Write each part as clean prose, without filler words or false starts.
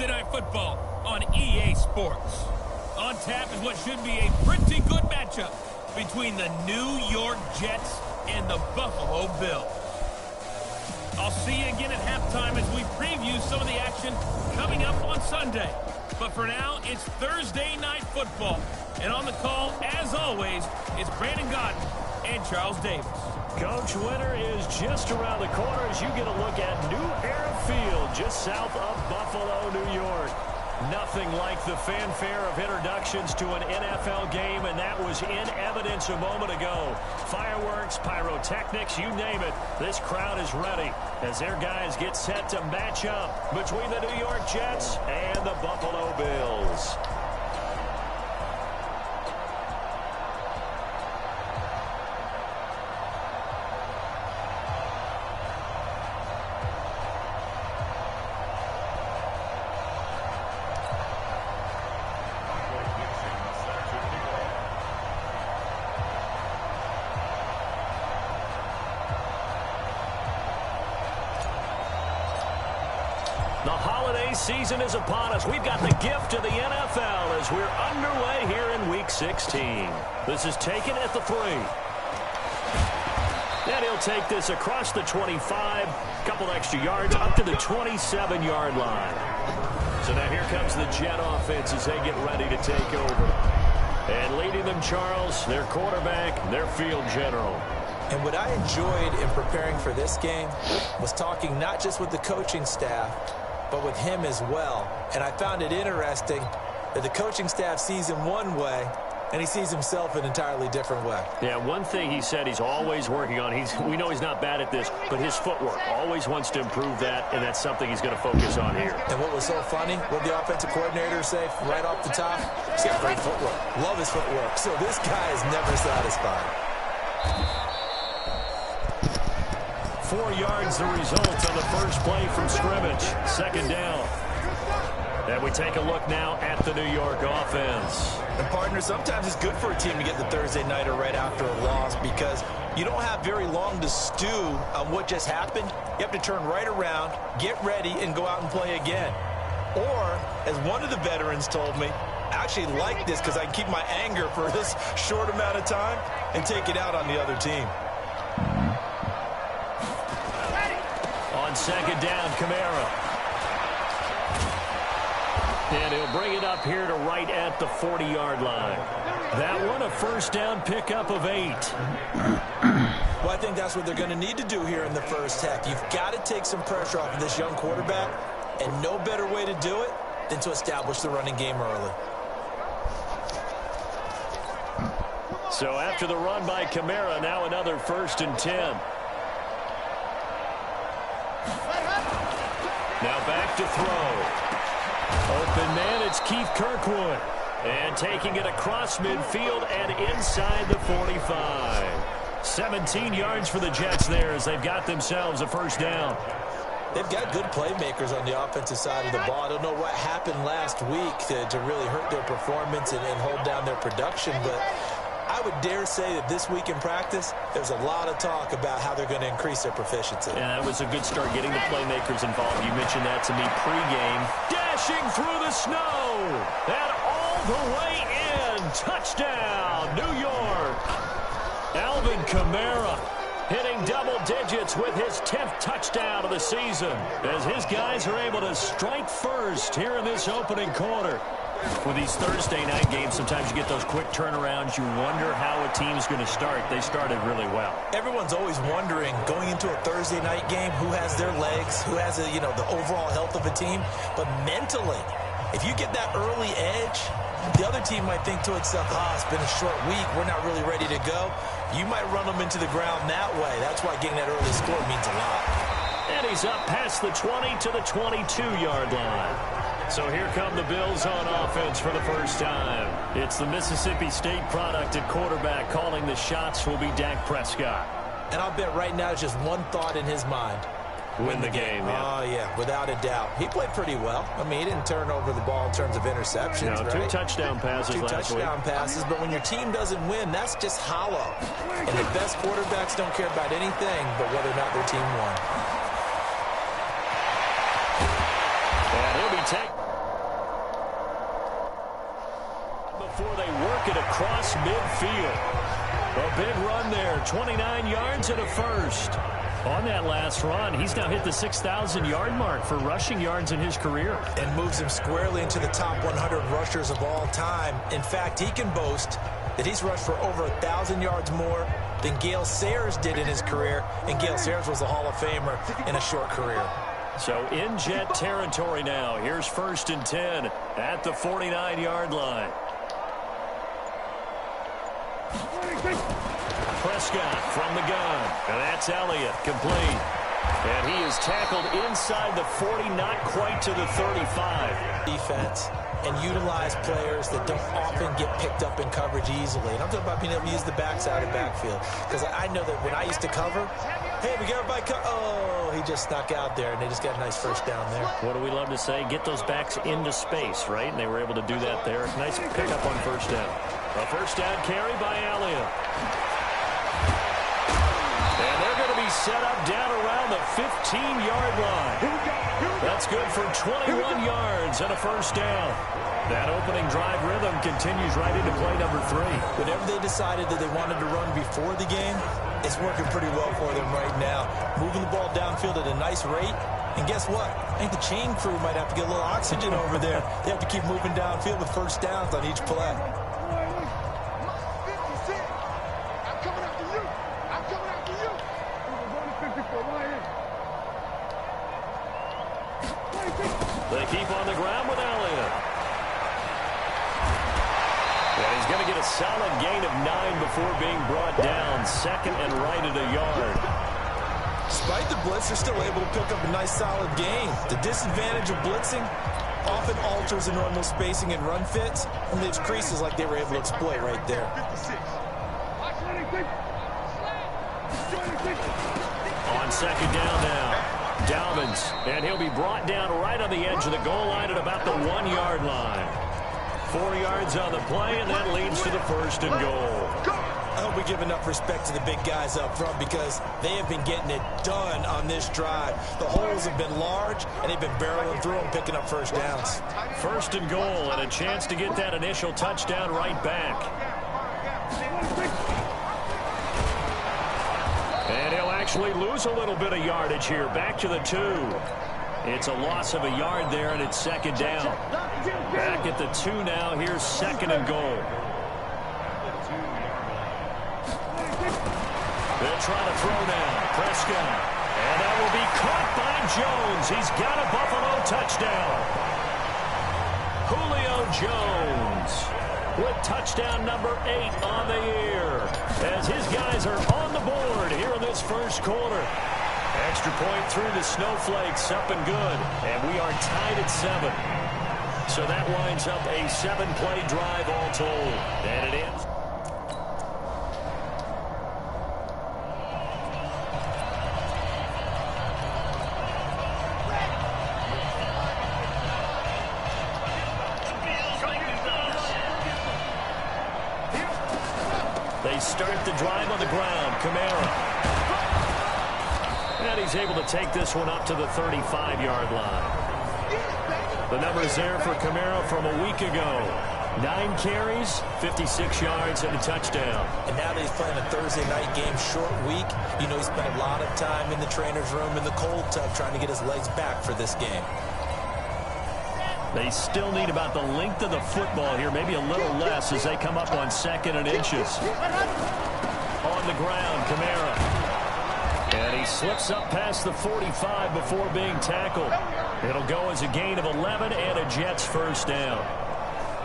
Thursday Night Football on EA Sports. On tap is what should be a pretty good matchup between the New York Jets and the Buffalo Bills. I'll see you again at halftime as we preview some of the action coming up on Sunday. But for now, it's Thursday Night Football. And on the call, as always, it's Brandon Godden and Charles Davis. Coach, winter is just around the corner as you get a look at New Era Field just south of Buffalo, New York. Nothing like the fanfare of introductions to an NFL game, and that was in evidence a moment ago. Fireworks, pyrotechnics, you name it. This crowd is ready as their guys get set to match up between the New York Jets and the Buffalo Bills. The holiday season is upon us. We've got the gift of the NFL as we're underway here in Week 16. This is taken at the 3. And he'll take this across the 25, couple extra yards up to the 27-yard line. So now here comes the Jet offense as they get ready to take over. And leading them, Charles, their quarterback, their field general. And what I enjoyed in preparing for this game was talking not just with the coaching staff, but with him as well. And I found it interesting that the coaching staff sees him one way, and he sees himself an entirely different way. Yeah, one thing he said he's always working on, we know he's not bad at this, but his footwork, always wants to improve that, and that's something he's going to focus on here. And what was so funny, what did the offensive coordinator say right off the top? He's got great footwork. Love his footwork. So this guy is never satisfied. 4 yards the result on the first play from scrimmage. Second down. And we take a look now at the New York offense. And partner, sometimes it's good for a team to get the Thursday nighter right after a loss because you don't have very long to stew on what just happened. You have to turn right around, get ready, and go out and play again. Or, as one of the veterans told me, I actually like this because I can keep my anger for this short amount of time and take it out on the other team. On second down, Kamara. And he'll bring it up here to right at the 40-yard line. That one a first down pickup of 8. Well, I think that's what they're going to need to do here in the first half. You've got to take some pressure off of this young quarterback, and no better way to do it than to establish the running game early. So after the run by Kamara, now another 1st and 10. Now back to throw. Open man, it's Keith Kirkwood. And taking it across midfield and inside the 45. 17 yards for the Jets there as they've got themselves a first down. They've got good playmakers on the offensive side of the ball. I don't know what happened last week to really hurt their performance and hold down their production, but I would dare say that this week in practice, there's a lot of talk about how they're going to increase their proficiency. Yeah, that was a good start getting the playmakers involved. You mentioned that to me pregame. Dashing through the snow and all the way in. Touchdown, New York. Alvin Kamara hitting double digits with his 10th touchdown of the season as his guys are able to strike first here in this opening quarter. With these Thursday night games, sometimes you get those quick turnarounds. You wonder how a team's going to start. They started really well. Everyone's always wondering, going into a Thursday night game, who has their legs, who has the overall health of a team. But mentally, if you get that early edge, the other team might think to itself, it's been a short week, we're not really ready to go. You might run them into the ground that way. That's why getting that early score means a lot. And he's up past the 20 to the 22-yard line. So here come the Bills on offense for the first time. It's the Mississippi State product at quarterback. Calling the shots will be Dak Prescott. And I'll bet right now just one thought in his mind. Win the game. Yeah. Oh, yeah, without a doubt. He played pretty well. I mean, he didn't turn over the ball in terms of interceptions, right? 2 touchdown passes last week. 2 touchdown passes, but when your team doesn't win, that's just hollow. And the best quarterbacks don't care about anything but whether or not their team won. And he'll be taken. before they work it across midfield. A big run there, 29 yards and a first. On that last run, he's now hit the 6,000-yard mark for rushing yards in his career. And moves him squarely into the top 100 rushers of all time. In fact, he can boast that he's rushed for over 1,000 yards more than Gale Sayers did in his career. And Gale Sayers was a Hall of Famer in a short career. So in Jet territory now. Here's 1st and 10 at the 49-yard line. Prescott from the gun. And that's Elliott, complete. And he is tackled inside the 40, not quite to the 35. Defense and utilize players that don't often get picked up in coverage easily. And I'm talking about being able to use the backside of the backfield. Because I know that when I used to cover, hey, we got everybody oh, he just snuck out there, and they just got a nice first down there. What do we love to say? Get those backs into space, right? And they were able to do that there. Nice pickup on first down. A first down carry by Elliott. And they're going to be set up down around the 15-yard line. That's good for 21 yards and a first down. That opening drive rhythm continues right into play number 3. Whatever they decided that they wanted to run before the game, it's working pretty well for them right now. Moving the ball downfield at a nice rate. And guess what? I think the chain crew might have to get a little oxygen over there. They have to keep moving downfield with first downs on each play. They keep on the ground with Elliott. And he's going to get a solid gain of 9 before being brought down. 2nd and right at a yard. Despite the blitz, they're still able to pick up a nice solid gain. The disadvantage of blitzing often alters the normal spacing and run fits, and leaves creases like they were able to exploit right there. On 2nd down now. Dalvins, and he'll be brought down right on the edge of the goal line at about the 1-yard line. 4 yards on the play, and that leads to the 1st and goal. I hope we give enough respect to the big guys up front because they have been getting it done on this drive. The holes have been large, and they've been barreling through them, picking up first downs. 1st and goal, and a chance to get that initial touchdown right back. And he'll actually lose a little bit of yardage here. Back to the 2. It's a loss of a yard there, and it's 2nd down. Back at the 2 now. Here's 2nd and goal. They'll try to throw now. Prescott. And that will be caught by Jones. He's got a Buffalo touchdown. Julio Jones with touchdown number 8 on the year. As his guys are on the board here in this 1st quarter. Extra point through the snowflakes, up and good. And we are tied at 7. So that winds up a 7-play drive all told. And it ends. They start the drive on the ground. Kamara. And he's able to take this one up to the 35-yard line. The numbers there for Kamara from a week ago. 9 carries, 56 yards, and a touchdown. And now that he's playing a Thursday night game, short week, you know he spent a lot of time in the trainer's room in the cold tub trying to get his legs back for this game. They still need about the length of the football here, maybe a little less as they come up on 2nd and inches. On the ground, Kamara. And he slips up past the 45 before being tackled. It'll go as a gain of 11 and a Jets first down.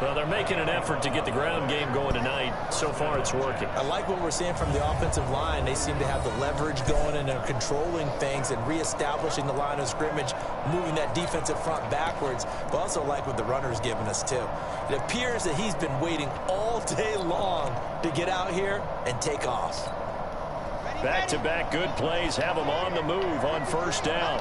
Well, they're making an effort to get the ground game going tonight. So far, it's working. I like what we're seeing from the offensive line. They seem to have the leverage going and are controlling things and reestablishing the line of scrimmage, moving that defensive front backwards. But also like what the runner's giving us, too. It appears that he's been waiting all day long to get out here and take off. Back-to-back good plays have him on the move on first down.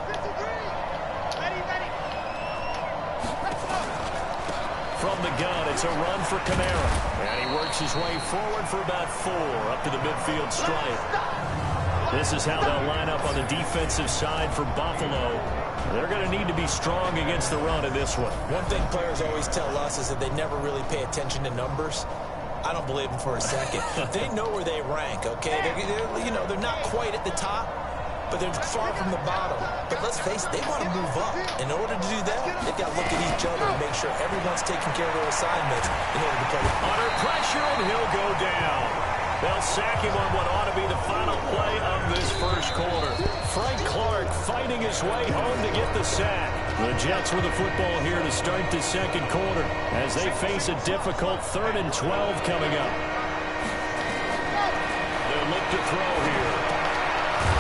From the gun, it's a run for Kamara. And he works his way forward for about 4 up to the midfield stripe. This is how they'll line up on the defensive side for Buffalo. They're going to need to be strong against the run in this one. One thing players always tell us is that they never really pay attention to numbers. I don't believe them for a second. They know where they rank, okay? They're not quite at the top, but they're far from the bottom. But let's face it, they want to move up. In order to do that, they've got to look at each other and make sure everyone's taking care of their assignments in order to play. Under pressure, and he'll go down. They'll sack him on what ought to be the final play of this first quarter. Frank Clark fighting his way home to get the sack. The Jets with the football here to start the second quarter as they face a difficult 3rd and 12 coming up. They'll look to throw here.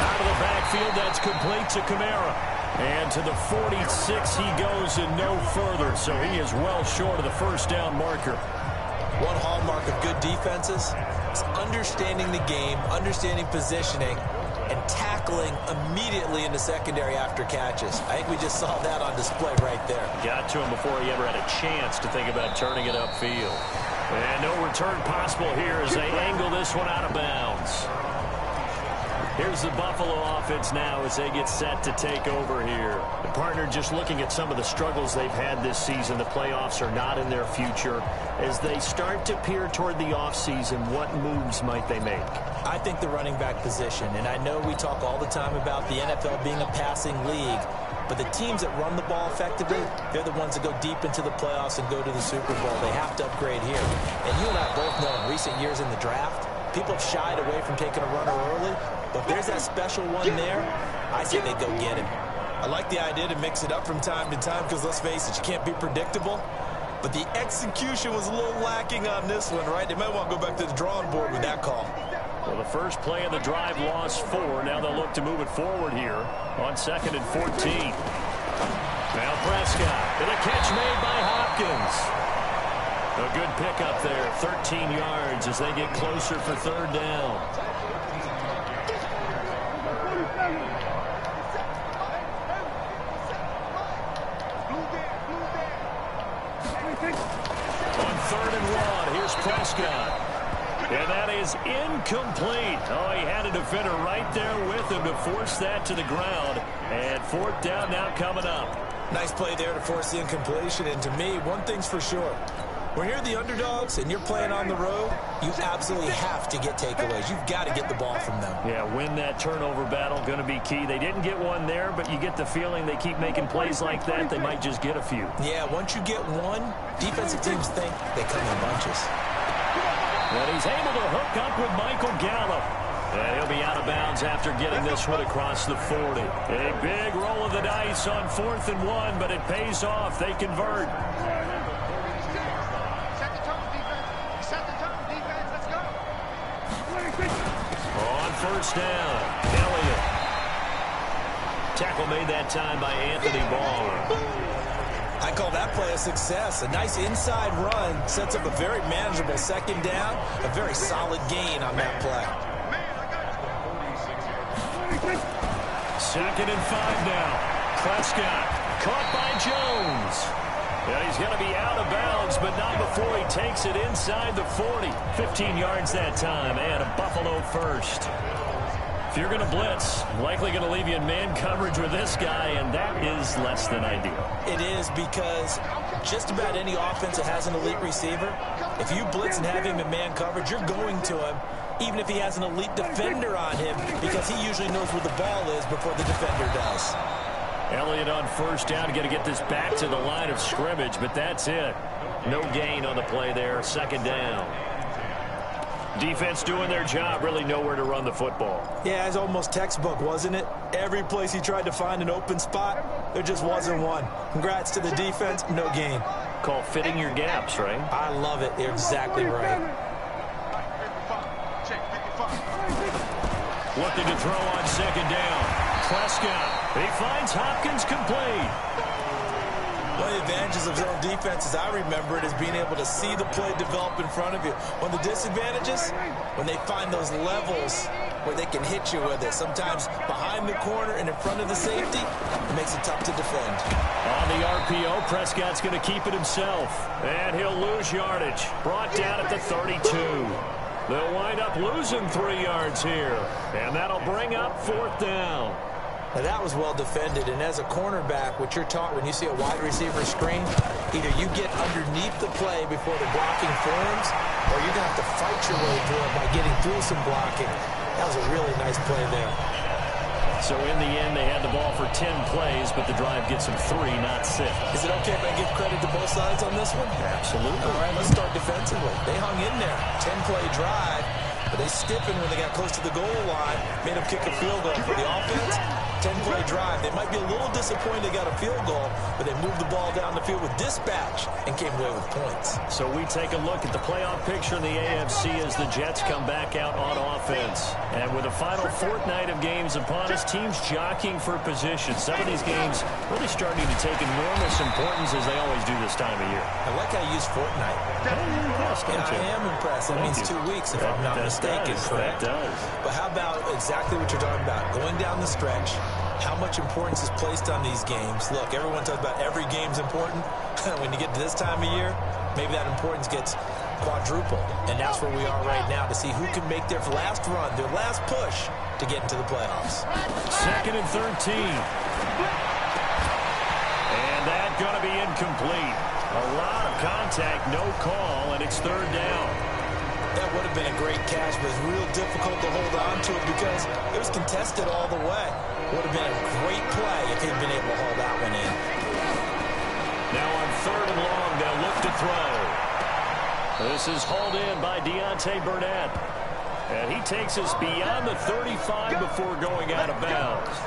Out of the backfield, that's complete to Kamara. And to the 46 he goes and no further, so he is well short of the first down marker. One hallmark of good defenses is understanding the game, understanding positioning, and tackling immediately in the secondary after catches. I think we just saw that on display right there. Got to him before he ever had a chance to think about turning it upfield. And no return possible here as they angle this one out of bounds. Here's the Buffalo offense now as they get set to take over here. The partner just looking at some of the struggles they've had this season. The playoffs are not in their future. As they start to peer toward the offseason, what moves might they make? I think the running back position, and I know we talk all the time about the NFL being a passing league, but the teams that run the ball effectively, they're the ones that go deep into the playoffs and go to the Super Bowl. They have to upgrade here. And you and I both know in recent years in the draft, people have shied away from taking a runner early. But if there's that special one there, I say they go get him. I like the idea to mix it up from time to time because, let's face it, you can't be predictable. But the execution was a little lacking on this one, right? They might want to go back to the drawing board with that call. Well, the first play of the drive lost 4. Now they'll look to move it forward here on 2nd and 14. Now Prescott, and a catch made by Hopkins. A good pickup there, 13 yards as they get closer for 3rd down. On 3rd and 1, here's Prescott. And that is incomplete. Oh, he had a defender right there with him to force that to the ground. And 4th down now coming up. Nice play there to force the incompletion. And to me, one thing's for sure. When you're the underdogs and you're playing on the road, you absolutely have to get takeaways. You've got to get the ball from them. Yeah, win that turnover battle, going to be key. They didn't get one there, but you get the feeling they keep making plays like that, they might just get a few. Yeah, once you get one, defensive teams think they come in bunches. And he's able to hook up with Michael Gallup. And he'll be out of bounds after getting this one across the 40. A big roll of the dice on 4th and 1, but it pays off. They convert. On 1st down, Elliott. Tackle made that time by Anthony Barr. I call that play a success. A nice inside run sets up a very manageable 2nd down. A very solid gain on that play. 2nd and 5 now. Prescott caught by Jones. And he's going to be out of bounds, but not before he takes it inside the 40. 15 yards that time, and a Buffalo first. If you're going to blitz, likely going to leave you in man coverage with this guy, and that is less than ideal. It is because just about any offense that has an elite receiver, if you blitz and have him in man coverage, you're going to him, even if he has an elite defender on him, because he usually knows where the ball is before the defender does. Elliott on 1st down, going to get this back to the line of scrimmage, but that's it. No gain on the play there, 2nd down. Defense doing their job, really nowhere to run the football. Yeah, it's almost textbook, wasn't it? Every place he tried to find an open spot, there just wasn't one. Congrats to the defense, no gain. Call fitting your gaps, right? I love it. You're exactly right. Looking to throw on 2nd down. Prescott, he finds Hopkins complete. One of the advantages of zone defense, as I remember it, is being able to see the play develop in front of you. One of the disadvantages, when they find those levels where they can hit you with it, sometimes behind the corner and in front of the safety, it makes it tough to defend. On the RPO, Prescott's going to keep it himself, and he'll lose yardage. Brought down at the 32. They'll wind up losing 3 yards here. And that'll bring up 4th down. Now that was well defended, and as a cornerback, what you're taught when you see a wide receiver screen, either you get underneath the play before the blocking forms, or you're going to have to fight your way through it by getting through some blocking. That was a really nice play there. So in the end, they had the ball for 10 plays, but the drive gets them 3, not 6. Is it okay if I give credit to both sides on this one? Absolutely. All right, let's start defensively. They hung in there. 10-play drive, but they stiffened when they got close to the goal line, made them kick a field goal for the offense. 10-play drive. They might be a little disappointed they got a field goal, but they moved the ball down the field with dispatch and came away with points. So we take a look at the playoff picture in the AFC as the Jets come back out on offense. And with the final fortnight of games upon us, teams jockeying for position. Some of these games really starting to take enormous importance as they always do this time of year. I like how you use fortnight. I am impressed. That means 2 weeks if I'm not mistaken, correct? That does. But how about exactly what you're talking about? Going down the stretch, how much importance is placed on these games? Look, everyone talks about every game's important. When you get to this time of year, maybe that importance gets quadrupled. And that's where we are right now to see who can make their last run, their last push to get into the playoffs. 2nd and 13. And that's going to be incomplete. A lot of contact, no call, and it's 3rd down. That would have been a great catch, but it's real difficult to hold on to it because it was contested all the way. Would have been a great play if he'd been able to hold that one in. Now on 3rd and long, they'll look to throw. This is hauled in by Deontay Burnett. And he takes us beyond the 35 before going out of bounds.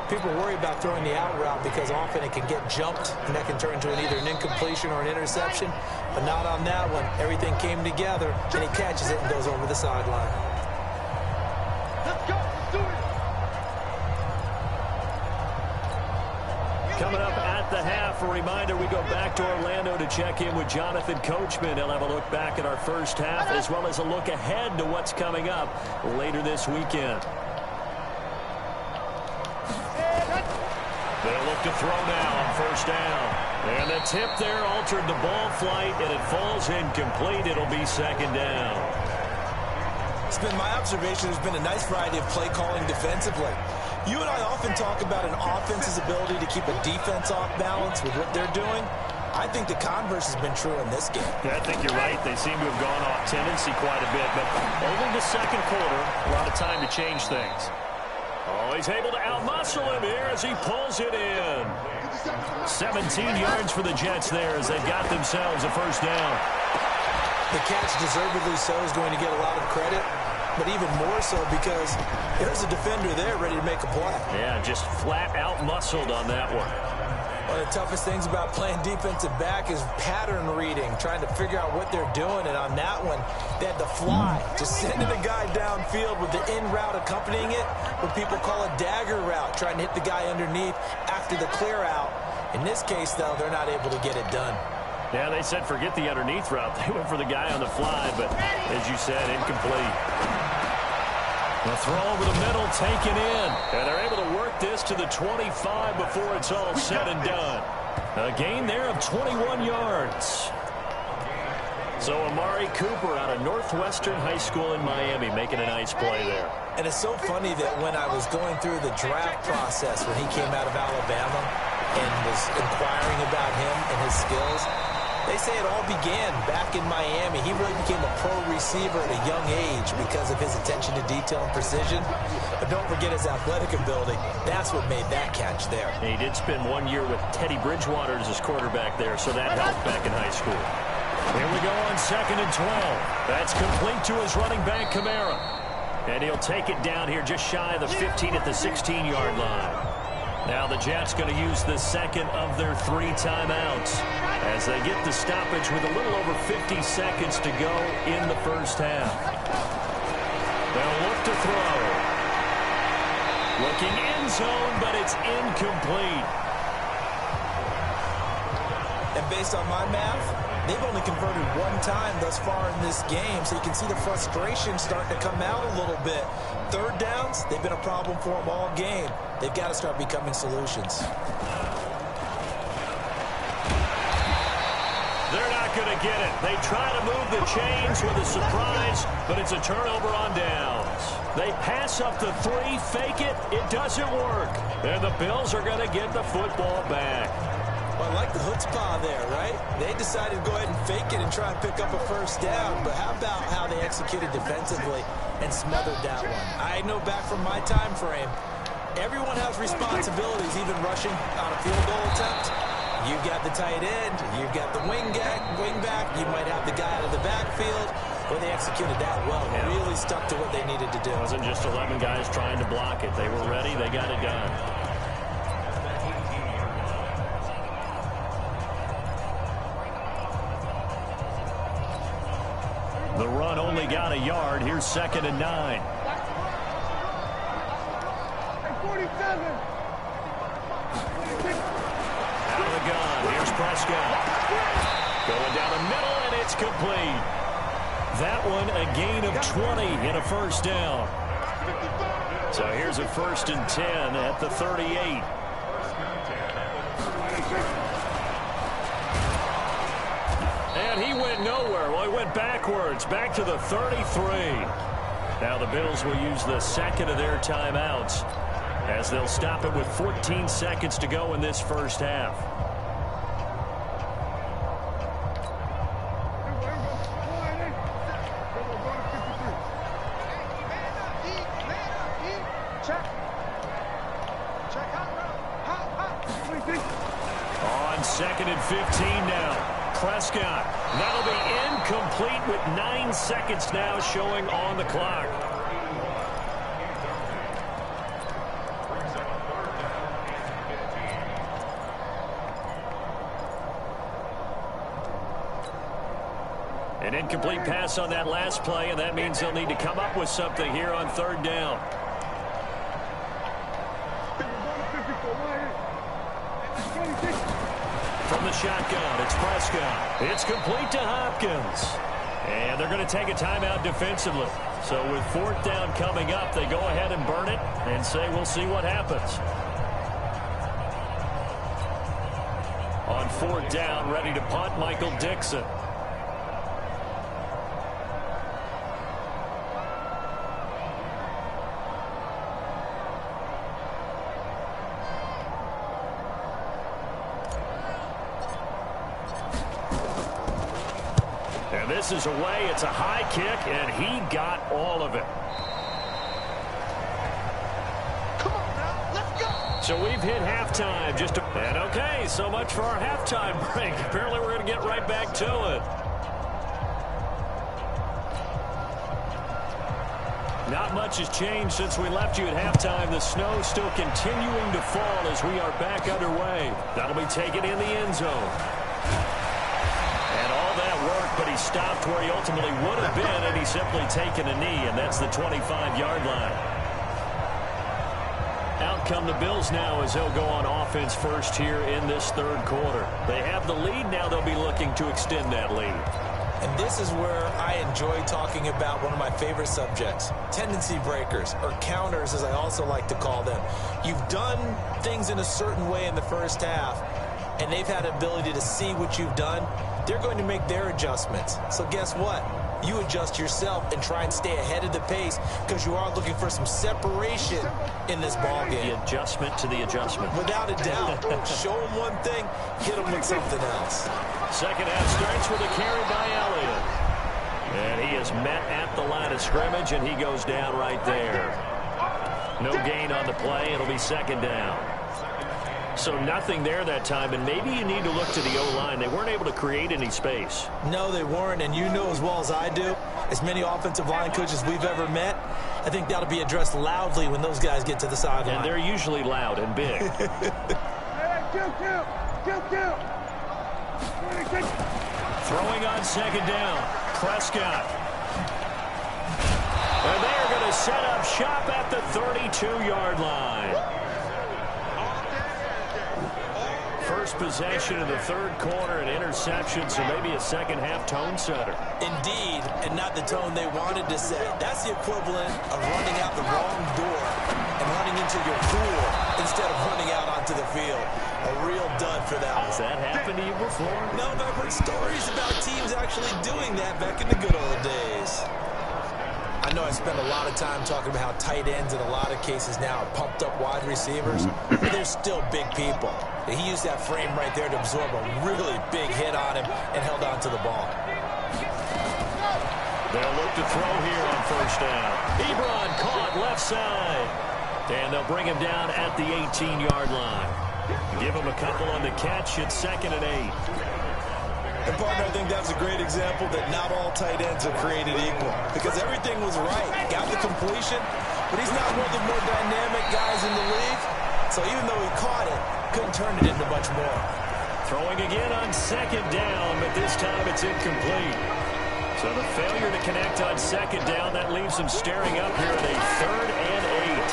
People worry about throwing the out route because often it can get jumped, and that can turn into either an incompletion or an interception. But not on that one. Everything came together, and he catches it and goes over the sideline. Let's go. Let's do it. Coming up at the half, a reminder, we go back to Orlando to check in with Jonathan Coachman. He'll have a look back at our first half as well as a look ahead to what's coming up later this weekend. They'll look to throw now on 1st down. And the tip there altered the ball flight, and it falls incomplete. It'll be 2nd down. It's been my observation there's been a nice variety of play calling defensively. You and I often talk about an offense's ability to keep a defense off balance with what they're doing. I think the converse has been true in this game. Yeah, I think you're right. They seem to have gone off tendency quite a bit, but over the 2nd quarter, a lot of time to change things. Oh, he's able to outmuscle him here as he pulls it in. 17 yards for the Jets there as they've got themselves a 1st down. The catch, deservedly so, is going to get a lot of credit, but even more so because there's a defender there ready to make a play. Yeah, just flat out muscled on that one. One of the toughest things about playing defensive back is pattern reading, trying to figure out what they're doing. And on that one, they had to fly, just sending a guy downfield with the in route accompanying it, what people call a dagger route, trying to hit the guy underneath after the clear out. In this case, though, they're not able to get it done. Yeah, they said forget the underneath route. They went for the guy on the fly, but as you said, incomplete. The throw over the middle, taken in. And they're able to work this to the 25 before it's all said and done. A gain there of 21 yards. So Amari Cooper out of Northwestern High School in Miami making a nice play there. And it's so funny that when I was going through the draft process when he came out of Alabama and was inquiring about him and his skills, they say it all began back in Miami. He really became a pro receiver at a young age because of his attention to detail and precision. But don't forget his athletic ability. That's what made that catch there. He did spend 1 year with Teddy Bridgewater as his quarterback there, so that helped back in high school. Here we go on 2nd and 12. That's complete to his running back, Kamara. And he'll take it down here just shy of the 15 at the 16-yard line. Now the Jets going to use the 2nd of their 3 timeouts as they get the stoppage with a little over 50 seconds to go in the first half. They'll look to throw. Looking end zone, but it's incomplete. And based on my math, they've only converted 1 time thus far in this game, so you can see the frustration starting to come out a little bit. 3rd downs, they've been a problem for them all game. They've got to start becoming solutions. They're not going to get it. They try to move the chains with a surprise, but it's a turnover on downs. They pass up the 3, fake it. It doesn't work. And the Bills are going to get the football back. Well, I like the chutzpah there, right? They decided to go ahead and fake it and try and pick up a first down. But how about how they executed defensively and smothered that one? I know back from my time frame, everyone has responsibilities, even rushing on a field goal attempt. You've got the tight end, you've got the wing back, you might have the guy out of the backfield. Well, they executed that well. Really stuck to what they needed to do. It wasn't just 11 guys trying to block it. They were ready. They got it done. The run only got a yard. Here's 2nd and 9. 47. Out of the gun. Here's Prescott. Going down the middle, and it's complete. That one a gain of 20 and a first down. So here's a 1st and 10 at the 38. And he went nowhere. Well, he went backwards, back to the 33. Now the Bills will use the 2nd of their timeouts as they'll stop it with 14 seconds to go in this first half. On 2nd and 15 now. Prescott. That'll be incomplete with 9 seconds now showing on the clock. An incomplete pass on that last play, and that means they'll need to come up with something here on 3rd down. From the shotgun, it's Prescott. It's complete to Hopkins. And they're going to take a timeout defensively. So with 4th down coming up, they go ahead and burn it and say we'll see what happens. On 4th down, ready to punt, Michael Dixon. This is away. It's a high kick, and he got all of it. Come on now, let's go. So we've hit halftime. And okay, so much for our halftime break. Apparently we're going to get right back to it. Not much has changed since we left you at halftime. The snow still continuing to fall as we are back underway. That'll be taken in the end zone. But he stopped where he ultimately would have been, and he's simply taken a knee, and that's the 25-yard line. Out come the Bills now as they'll go on offense first here in this 3rd quarter. They have the lead now. They'll be looking to extend that lead. And this is where I enjoy talking about one of my favorite subjects, tendency breakers, or counters as I also like to call them. You've done things in a certain way in the first half, and they've had the ability to see what you've done. They're going to make their adjustments. So guess what? You adjust yourself and try and stay ahead of the pace because you are looking for some separation in this ball game. The adjustment to the adjustment. Without a doubt. Show them one thing, hit them with something else. 2nd half starts with a carry by Elliott. And he is met at the line of scrimmage, and he goes down right there. No gain on the play. It'll be 2nd down. So nothing there that time, and maybe you need to look to the O-line. They weren't able to create any space. No, they weren't, and you know as well as I do, as many offensive line coaches we've ever met, I think that'll be addressed loudly when those guys get to the sideline. And they're usually loud and big. Throwing on 2nd down, Prescott. And they are going to set up shop at the 32-yard line. first possession of the third quarter, an interception, so maybe a second-half tone setter. Indeed, and not the tone they wanted to set. That's the equivalent of running out the wrong door and running into your pool instead of running out onto the field. A real dud for that one. Has that happened to you before? No, but I've heard stories about teams actually doing that back in the good old days. I know I spend a lot of time talking about how tight ends in a lot of cases now are pumped up wide receivers, but they're still big people. He used that frame right there to absorb a really big hit on him and held on to the ball. They'll look to throw here on first down. Ebron caught left side. And they'll bring him down at the 18-yard line. Give him a couple on the catch. It's 2nd and 8. And, partner, I think that's a great example that not all tight ends are created equal because everything was right. Got the completion, but he's not one of the more dynamic guys in the league. So even though he caught it, couldn't turn it into much more. Throwing again on 2nd down, but this time it's incomplete. So the failure to connect on 2nd down, that leaves him staring up here at a 3rd and 8.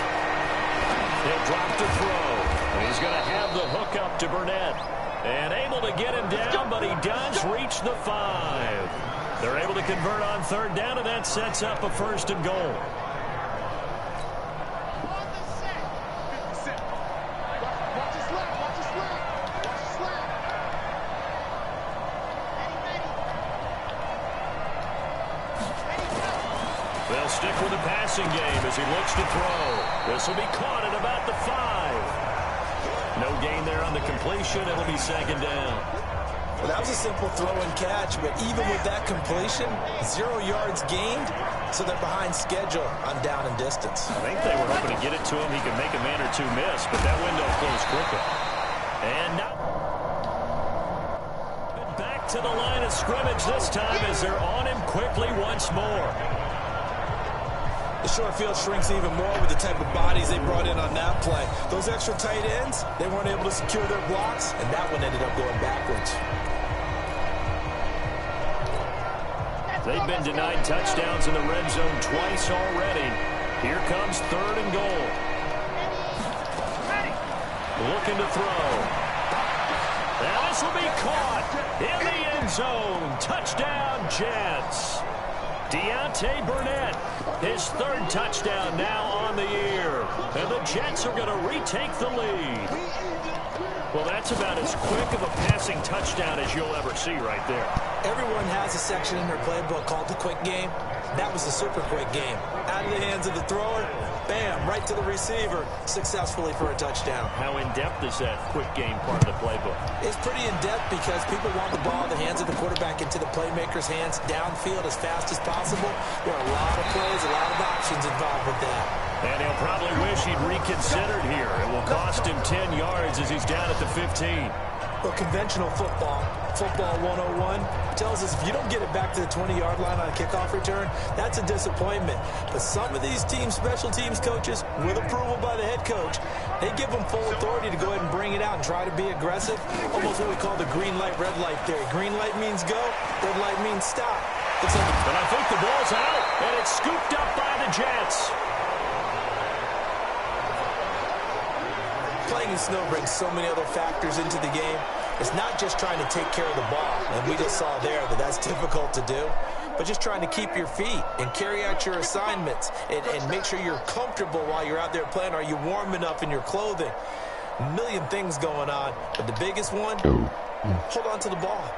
He'll drop to throw. He's going to have the hook up to Burnett. And able to get him down, but he does reach the 5. They're able to convert on 3rd down, and that sets up a 1st and goal. They'll stick with the passing game as he looks to throw. This will be caught at about the 5. No gain there on the completion. It'll be 2nd down. Well, that was a simple throw and catch, but even with that completion, 0 yards gained, so they're behind schedule on down and distance. I think they were hoping to get it to him. He could make a man or two miss, but that window closed quickly. And now back to the line of scrimmage this time as they're on him quickly once more. The short field shrinks even more with the type of bodies they brought in on that play. Those extra tight ends, they weren't able to secure their blocks, and that one ended up going backwards. They've been denied touchdowns in the red zone twice already. Here comes 3rd and goal. Looking to throw. Now this will be caught in the end zone. Touchdown, Jets. Deontay Burnett, his 3rd touchdown now on the year. And the Jets are going to retake the lead. Well, that's about as quick of a passing touchdown as you'll ever see right there. Everyone has a section in their playbook called the quick game. That was the super quick game. Out of the hands of the thrower, bam, right to the receiver, successfully for a touchdown. How in-depth is that quick game part of the playbook? It's pretty in-depth because people want the ball in the hands of the quarterback into the playmaker's hands downfield as fast as possible. There are a lot of plays, a lot of options involved with that. And he'll probably wish he'd reconsidered here. It will cost him 10 yards as he's down at the 15. Well, conventional football 101, tells us if you don't get it back to the 20-yard line on a kickoff return, that's a disappointment. But some of these teams, special teams coaches, with approval by the head coach, they give them full authority to go ahead and bring it out and try to be aggressive. Almost what we call the green light, red light theory. Green light means go, red light means stop. And I think the ball's out, and it's scooped up by the Jets. Playing in snow brings so many other factors into the game. It's not just trying to take care of the ball, and we just saw there that that's difficult to do, but just trying to keep your feet and carry out your assignments and make sure you're comfortable while you're out there playing. Are you warm enough in your clothing? A million things going on, but the biggest one, hold on to the ball.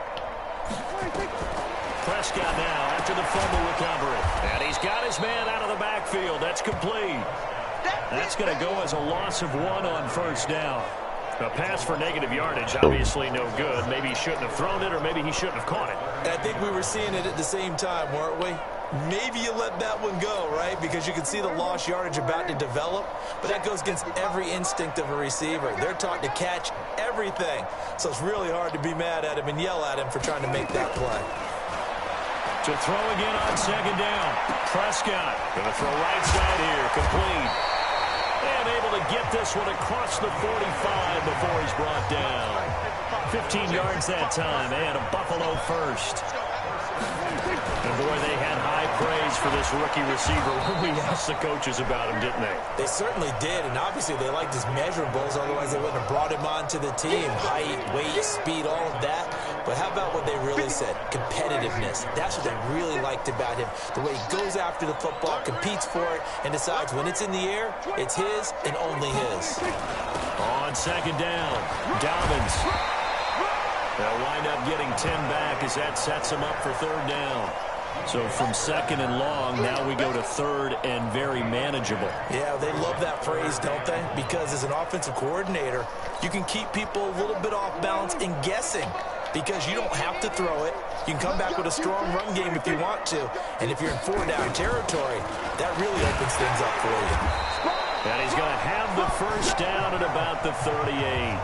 Prescott now after the fumble recovery. And he's got his man out of the backfield. That's complete. That's going to go as a loss of 1 on first down. A pass for negative yardage, obviously no good. Maybe he shouldn't have thrown it, or maybe he shouldn't have caught it. And I think we were seeing it at the same time, weren't we? Maybe you let that one go, right? Because you can see the lost yardage about to develop. But that goes against every instinct of a receiver. They're taught to catch everything. So it's really hard to be mad at him and yell at him for trying to make that play. To throw again on second down. Prescott going to throw right side here, complete. And able to get this one across the 45 before he's brought down. 15 yards that time, and a Buffalo first. And boy, they had high praise for this rookie receiver when we asked the coaches about him, didn't they? They certainly did, and obviously they liked his measurables, otherwise they wouldn't have brought him onto the team. Height, weight, speed, all of that. But how about what they really said? Competitiveness. That's what they really liked about him. The way he goes after the football, competes for it, and decides when it's in the air, it's his and only his. On second down, Dobbins. They'll wind up getting 10 back as that sets them up for third down. So from second and long, now we go to third and very manageable. Yeah, they love that phrase, don't they? Because as an offensive coordinator, you can keep people a little bit off balance and guessing because you don't have to throw it. You can come back with a strong run game if you want to. And if you're in four-down territory, that really opens things up for you. And he's going to have the first down at about the 38.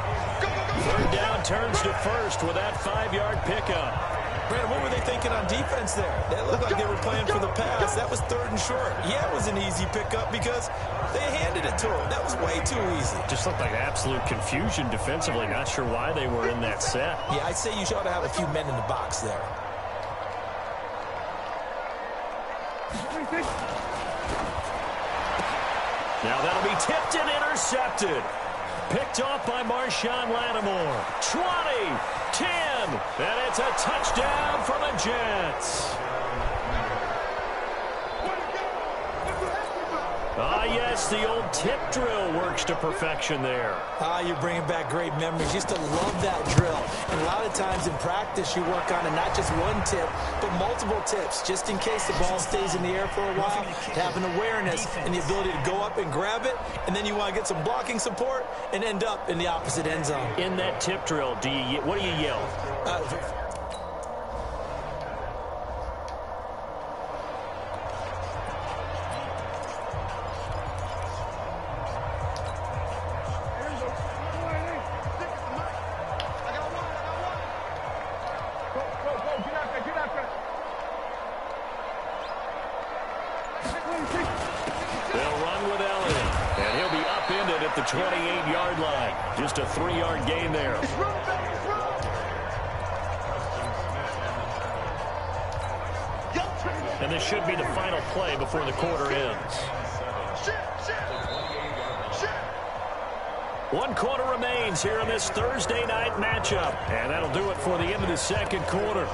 Third down turns to first with that 5-yard pickup. Brandon, what were they thinking on defense there? They looked like they were playing for the pass. That was third and short. Yeah, it was an easy pickup because they handed it to him. That was way too easy. Just looked like absolute confusion defensively. Not sure why they were in that set. Yeah, I'd say you ought to have a few men in the box there. Now that'll be tipped and intercepted. Picked off by Marshawn Lattimore. 20, 10, and it's a touchdown for the Jets. Ah, yes, the old tip drill works to perfection there. You're bringing back great memories. Used to love that drill. And a lot of times in practice, you work on it, not just one tip, but multiple tips, just in case the ball stays in the air for a while, to have an awareness and the ability to go up and grab it, and then you want to get some blocking support and end up in the opposite end zone. In that tip drill, what do you yell? They'll run with Elliott, and he'll be upended at the 28-yard line. Just a 3-yard gain there. And this should be the final play before the quarter ends. 1 quarter remains here in this Thursday night matchup. And that'll do it for the end of the second quarter.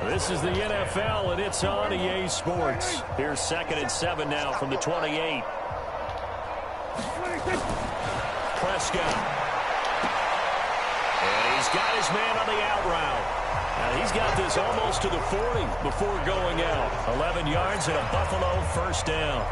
This is the NFL, and it's on EA Sports. Here's 2nd and 7 now from the 28. Prescott. And he's got his man on the out route. Now he's got this almost to the 40 before going out. 11 yards and a Buffalo first down.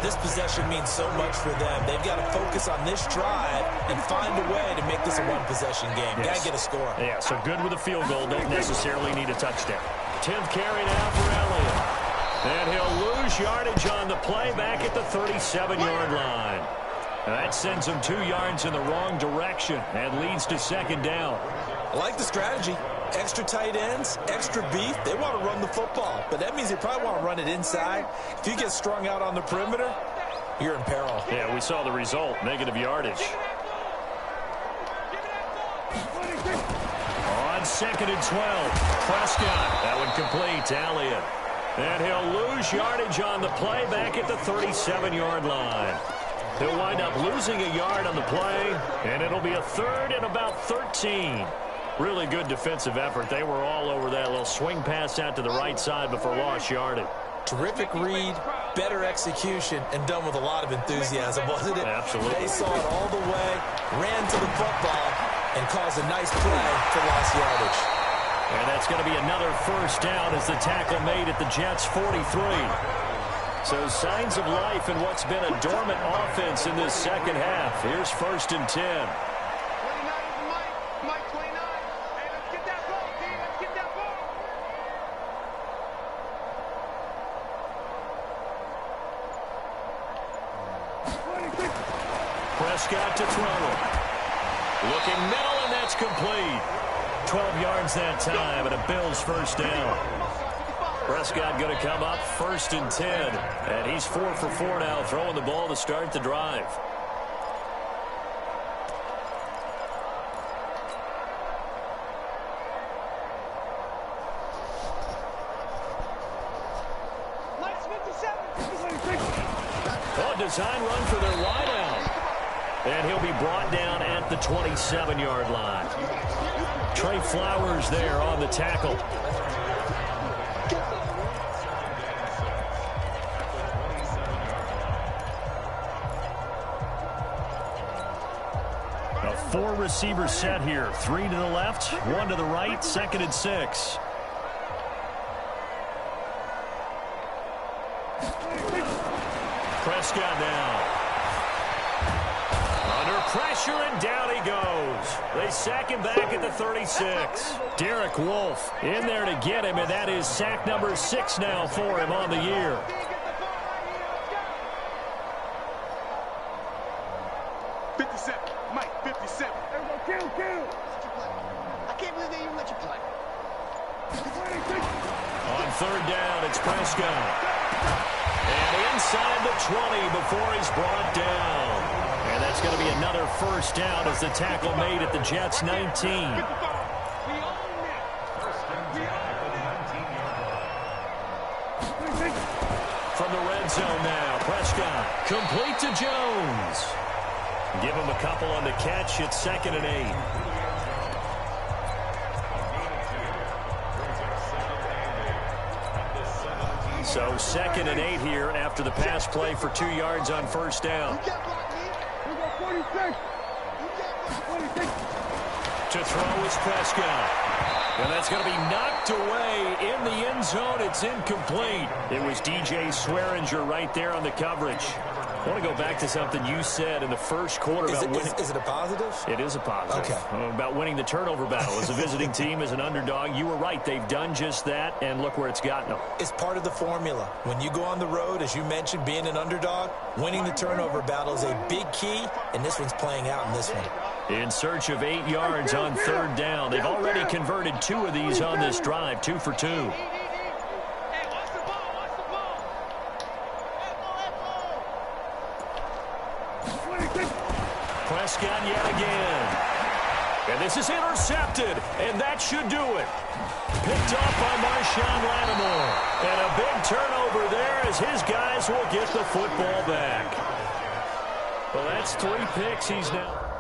This possession means so much for them. They've got to focus on this drive and find a way to make this a one-possession game. Yes. Got to get a score. Yeah, so good with a field goal. Don't necessarily need a touchdown. 10th carry now for Elliott. And he'll lose yardage on the play back at the 37-yard line. And that sends him 2 yards in the wrong direction and leads to second down. I like the strategy. Extra tight ends, extra beef. They want to run the football, but that means they probably want to run it inside. If you get strung out on the perimeter, you're in peril. Yeah, we saw the result, negative yardage. On 2nd and 12, Prescott. That one complete to Elliott. And he'll lose yardage on the play back at the 37-yard line. He'll wind up losing a yard on the play, and it'll be a 3rd and about 13. Really good defensive effort. They were all over that little swing pass out to the right side before lost yardage. Terrific read, better execution, and done with a lot of enthusiasm, wasn't it? Absolutely. They saw it all the way, ran to the football, and caused a nice play for lost yardage. And that's going to be another first down as the tackle made at the Jets' 43. So signs of life in what's been a dormant offense in this second half. Here's 1st and 10. Prescott to throw. Looking middle, and that's complete. 12 yards that time, and a Bills first down. Prescott going to come up 1st and 10. And he's 4 for 4 now, throwing the ball to start the drive. a design run for their wideout. And he'll be brought down at the 27-yard line. Trey Flowers there on the tackle. A four-receiver set here. 3 to the left, 1 to the right, 2nd and 6. Prescott now. Under pressure, and down he goes. They sack him back at the 36. Derek Wolfe in there to get him, and that is sack number 6 now for him on the year. Mike, 57. Kill. I can't believe they even let you play. On 3rd down, it's Prescott. And inside the 20 before he's brought down. And that's going to be another first down as the tackle made at the Jets' 19. From the red zone now, Prescott complete to Jones. Give him a couple on the catch. It's 2nd and 8. So 2nd and 8 here after the pass play for 2 yards on first down. To throw is Prescott. And that's going to be knocked away in the end zone. It's incomplete. It was DJ Swearinger right there on the coverage. I want to go back to something you said in the first quarter about winning. Is it a positive? It is a positive. Okay. About winning the turnover battle. As a visiting team, as an underdog, you were right. They've done just that, and look where it's gotten them. It's part of the formula. When you go on the road, as you mentioned, being an underdog, winning the turnover battle is a big key, and this one's playing out in this one. In search of 8 yards on 3rd down. They've already converted 2 of these on this drive, 2 for 2. Prescott yet again. And this is intercepted, and that should do it. Picked off by Marshawn Lattimore. And a big turnover there as his guys will get the football back. Well, that's 3 picks. He's now...